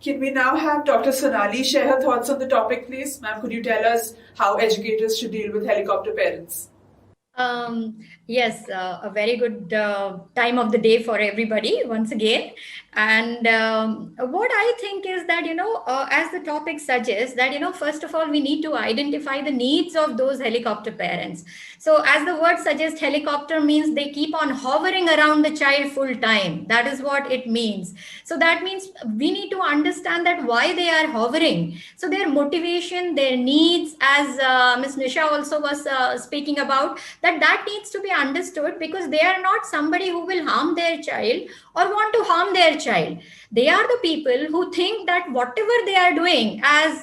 Can we now have Dr. Sonali share her thoughts on the topic, please? Ma'am, could you tell us how educators should deal with helicopter parents? Yes, a very good time of the day for everybody once again. And what I think is that, as the topic suggests, that, first of all, we need to identify the needs of those helicopter parents. So, as the word suggests, helicopter means they keep on hovering around the child full time. That is what it means. So, that means we need to understand that why they are hovering. So, their motivation, their needs, as Ms. Nisha also was speaking about, that needs to be understood, because they are not somebody who will harm their child or want to harm their child. They are the people who think that whatever they are doing, as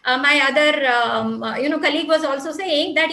my other colleague was also saying, that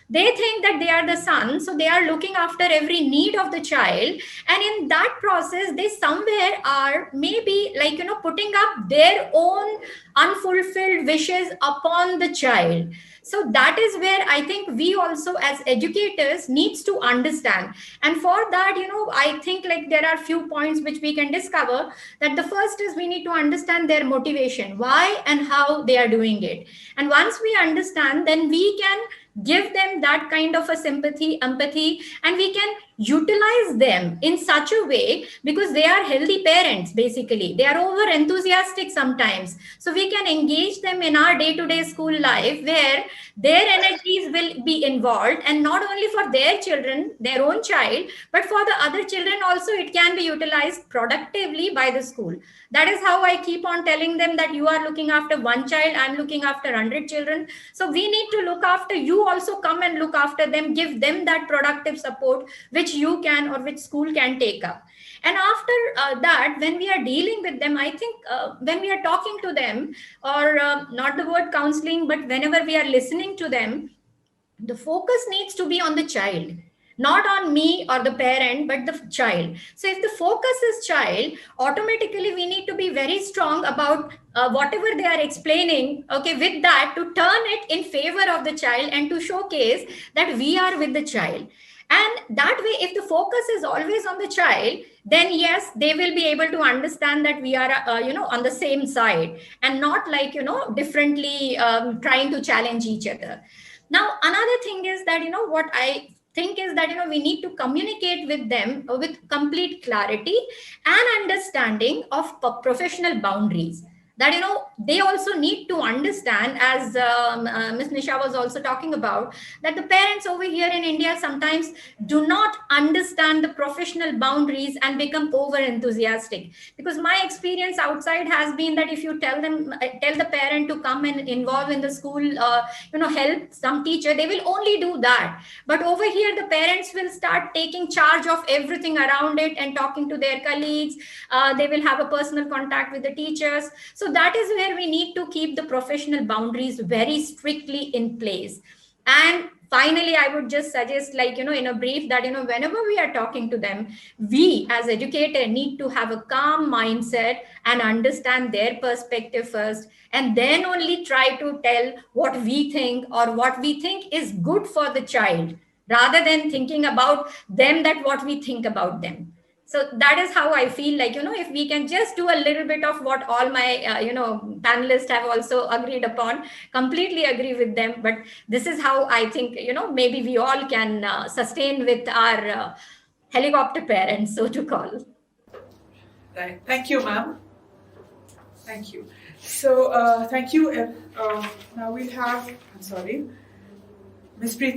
they think that they are the son, so they are looking after every need of the child, and in that process they somewhere are maybe putting up their own unfulfilled wishes upon the child. So that is where I think we also as educators needs to understand. And for that, I think there are few points which we can discover. That the first is we need to understand their motivation, why and how they are doing it. And once we understand, then we can give them that kind of a sympathy, empathy, and we can utilize them in such a way, because they are healthy parents. Basically, they are over enthusiastic sometimes, so we can engage them in our day-to-day school life, where their energies will be involved, and not only for their children, their own child, but for the other children also, it can be utilized productively by the school. That is how I keep on telling them that you are looking after one child, I'm looking after 100 children, so we need to look after you also. Come and look after them, give them that productive support which you can, or which school can take up. And after that, when we are dealing with them, I think when we are talking to them, or not the word counseling, but whenever we are listening to them, the focus needs to be on the child, not on me or the parent, but the child. So if the focus is child, automatically we need to be very strong about whatever they are explaining, okay, with that, to turn it in favor of the child and to showcase that we are with the child. And that way, if the focus is always on the child, then yes, they will be able to understand that we are on the same side, and not differently trying to challenge each other. Now another thing is that what I think is that we need to communicate with them with complete clarity and understanding of professional boundaries. That they also need to understand, as Ms. Nisha was also talking about, that the parents over here in India sometimes do not understand the professional boundaries and become over enthusiastic. Because my experience outside has been that if you tell the parent to come and involve in the school, help some teacher, they will only do that. But over here, the parents will start taking charge of everything around it and talking to their colleagues. They will have a personal contact with the teachers. So that is where we need to keep the professional boundaries very strictly in place. And finally, I would just suggest, in a brief, that whenever we are talking to them, we as educators need to have a calm mindset and understand their perspective first, and then only try to tell what we think, or what we think is good for the child, rather than thinking about them, that what we think about them. So that is how I feel, if we can just do a little bit of what all my panelists have also agreed upon, completely agree with them, but this is how I think maybe we all can sustain with our helicopter parents, so to call. Right. Thank you, ma'am. Thank you. So thank you. Now we'll have, I'm sorry, Ms. Preeti.